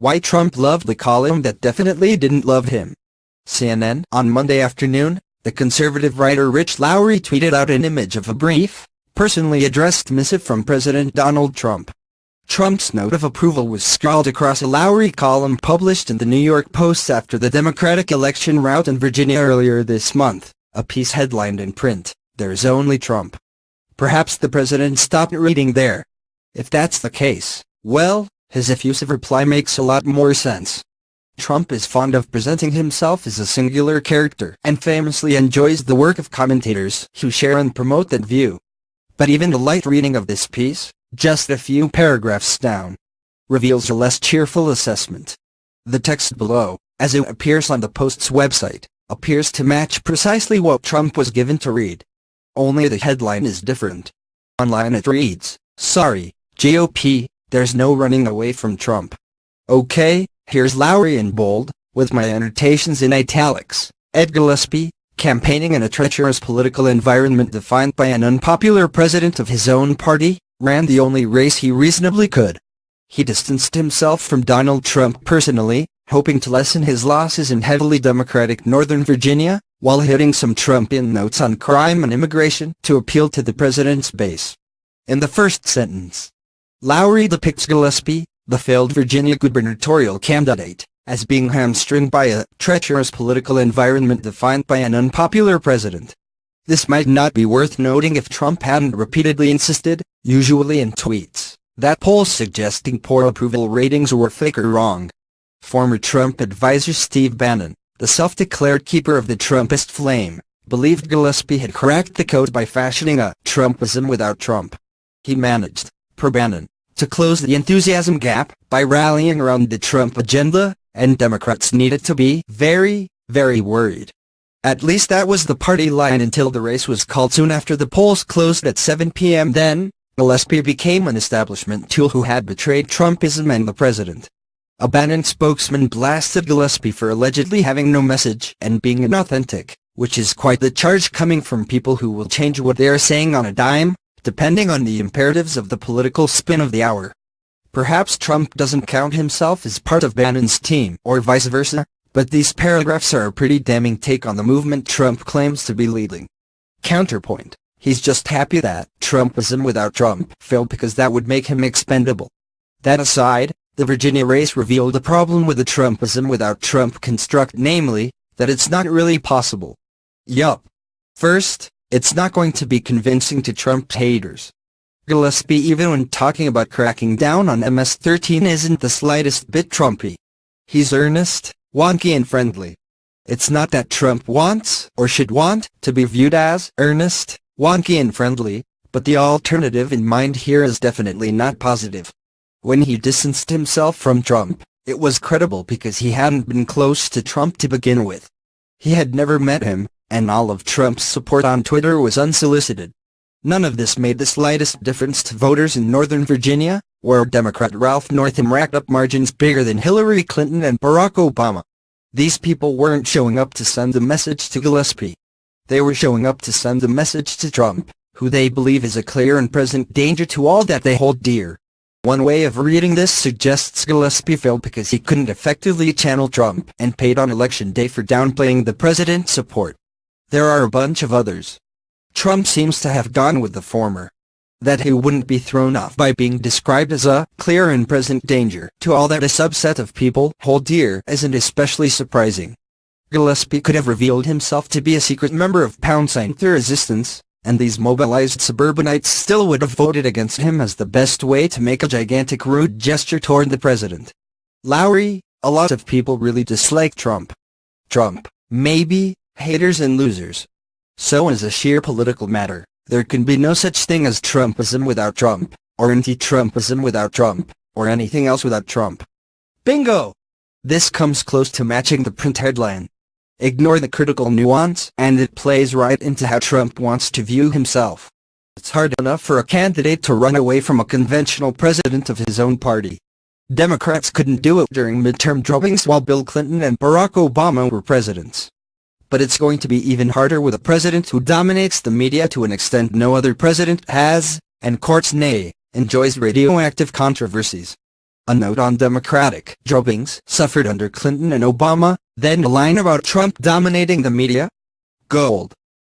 Why Trump loved the column that definitely didn't love him. CNN. On Monday afternoon, the conservative writer Rich Lowry tweeted out an image of a brief, personally addressed missive from President Donald Trump. Trump's note of approval was scrawled across a Lowry column published in the New York Post after the Democratic election rout in Virginia earlier this month, a piece headlined in print, "There's only Trump." Perhaps the president stopped reading there. If that's the case, well, his effusive reply makes a lot more sense. Trump is fond of presenting himself as a singular character and famously enjoys the work of commentators who share and promote that view. But even the light reading of this piece, just a few paragraphs down, reveals a less cheerful assessment. The text below, as it appears on the Post's website, appears to match precisely what Trump was given to read. Only the headline is different. Online it reads, "Sorry, GOP, there's no running away from Trump." Okay, here's Lowry in bold, with my annotations in italics. Ed Gillespie, campaigning in a treacherous political environment defined by an unpopular president of his own party, ran the only race he reasonably could. He distanced himself from Donald Trump personally, hoping to lessen his losses in heavily Democratic Northern Virginia, while hitting some Trumpian notes on crime and immigration to appeal to the president's base. In the first sentence, Lowry depicts Gillespie, the failed Virginia gubernatorial candidate, as being hamstringed by a treacherous political environment defined by an unpopular president. This might not be worth noting if Trump hadn't repeatedly insisted, usually in tweets, that polls suggesting poor approval ratings were fake or wrong. Former Trump advisor Steve Bannon, the self-declared keeper of the Trumpist flame, believed Gillespie had cracked the code by fashioning a Trumpism without Trump. He managed, per Bannon, to close the enthusiasm gap by rallying around the Trump agenda, and Democrats needed to be very, very worried. At least that was the party line until the race was called soon after the polls closed at 7 p.m. Then, Gillespie became an establishment tool who had betrayed Trumpism and the president. A Bannon spokesman blasted Gillespie for allegedly having no message and being inauthentic, which is quite the charge coming from people who will change what they are saying on a dime, depending on the imperatives of the political spin of the hour. Perhaps Trump doesn't count himself as part of Bannon's team, or vice versa, but these paragraphs are a pretty damning take on the movement Trump claims to be leading. Counterpoint, he's just happy that Trumpism without Trump failed because that would make him expendable. That aside, the Virginia race revealed a problem with the Trumpism without Trump construct, namely, that it's not really possible. Yup. First, it's not going to be convincing to Trump haters. Gillespie, even when talking about cracking down on MS-13, isn't the slightest bit Trumpy. He's earnest, wonky and friendly. It's not that Trump wants, or should want, to be viewed as earnest, wonky and friendly, but the alternative in mind here is definitely not positive. When he distanced himself from Trump, it was credible because he hadn't been close to Trump to begin with. He had never met him, and all of Trump's support on Twitter was unsolicited. None of this made the slightest difference to voters in Northern Virginia, where Democrat Ralph Northam racked up margins bigger than Hillary Clinton and Barack Obama. These people weren't showing up to send a message to Gillespie. They were showing up to send a message to Trump, who they believe is a clear and present danger to all that they hold dear. One way of reading this suggests Gillespie failed because he couldn't effectively channel Trump and paid on election day for downplaying the president's support. There are a bunch of others. Trump seems to have gone with the former. That he wouldn't be thrown off by being described as a clear and present danger to all that a subset of people hold dear isn't especially surprising. Gillespie could have revealed himself to be a secret member of #The Resistance, and these mobilized suburbanites still would have voted against him as the best way to make a gigantic rude gesture toward the president. Lowry, a lot of people really dislike Trump. Trump, maybe, haters and losers. So as a sheer political matter, there can be no such thing as Trumpism without Trump, or anti-Trumpism without Trump, or anything else without Trump. Bingo! This comes close to matching the print headline. Ignore the critical nuance, and it plays right into how Trump wants to view himself. It's hard enough for a candidate to run away from a conventional president of his own party. Democrats couldn't do it during midterm drubbings while Bill Clinton and Barack Obama were presidents. But it's going to be even harder with a president who dominates the media to an extent no other president has, and courts nay, enjoys radioactive controversies. A note on Democratic drubbings suffered under Clinton and Obama, then a line about Trump dominating the media? Gold.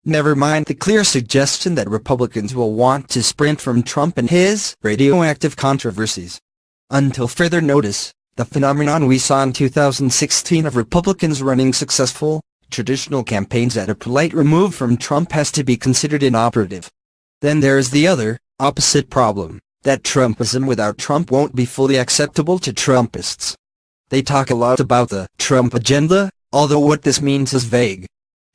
Never mind the clear suggestion that Republicans will want to sprint from Trump and his radioactive controversies. Until further notice, the phenomenon we saw in 2016 of Republicans running successful, traditional campaigns at a polite remove from Trump has to be considered inoperative. Then there is the other, opposite problem, that Trumpism without Trump won't be fully acceptable to Trumpists. They talk a lot about the Trump agenda, although what this means is vague.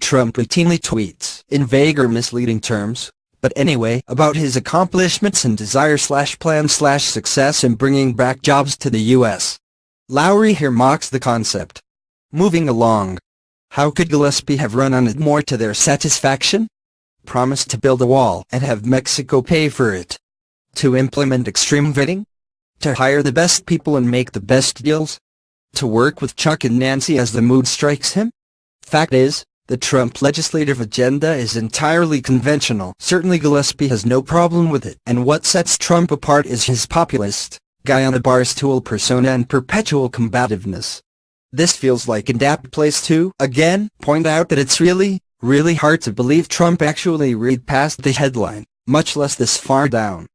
Trump routinely tweets, in vague or misleading terms, but anyway, about his accomplishments and desire/plan/success in bringing back jobs to the U.S. Lowry here mocks the concept. Moving along. How could Gillespie have run on it more to their satisfaction? Promised to build a wall and have Mexico pay for it. To implement extreme vetting? To hire the best people and make the best deals? To work with Chuck and Nancy as the mood strikes him? Fact is, the Trump legislative agenda is entirely conventional. Certainly Gillespie has no problem with it, and what sets Trump apart is his populist, guy-on-the-barstool persona and perpetual combativeness. This feels like an apt place to, again, point out that it's really hard to believe Trump actually read past the headline, much less this far down.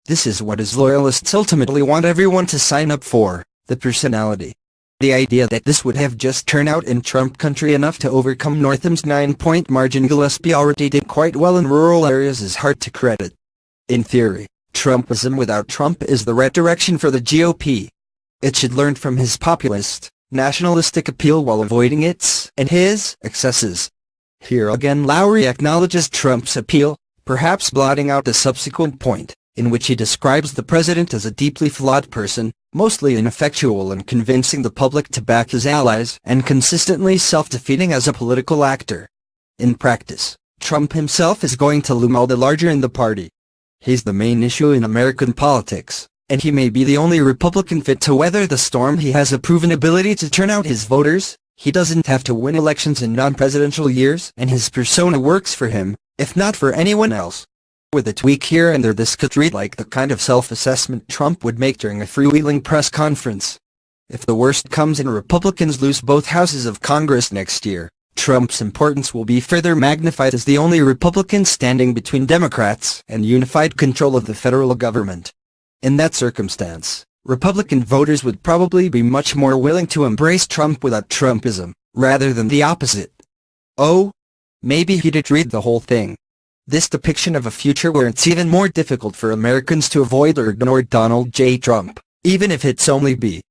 This is what his loyalists ultimately want everyone to sign up for, the personality. The idea that this would have just turned out in Trump country enough to overcome Northam's 9-point margin Gillespie already did quite well in rural areas is hard to credit. In theory, Trumpism without Trump is the right direction for the GOP. It should learn from his populist, nationalistic appeal while avoiding its and his excesses. Here again Lowry acknowledges Trump's appeal, perhaps blotting out the subsequent point, in which he describes the president as a deeply flawed person, mostly ineffectual in convincing the public to back his allies, and consistently self-defeating as a political actor. In practice, Trump himself is going to loom all the larger in the party. He's the main issue in American politics, and he may be the only Republican fit to weather the storm. He has a proven ability to turn out his voters, he doesn't have to win elections in non-presidential years, and his persona works for him, if not for anyone else. With a tweak here and there, this could read like the kind of self-assessment Trump would make during a freewheeling press conference. If the worst comes and Republicans lose both houses of Congress next year, Trump's importance will be further magnified as the only Republican standing between Democrats and unified control of the federal government. In that circumstance, Republican voters would probably be much more willing to embrace Trump without Trumpism, rather than the opposite. Oh, maybe he did read the whole thing. This depiction of a future where it's even more difficult for Americans to avoid or ignore Donald J. Trump, even if it's only be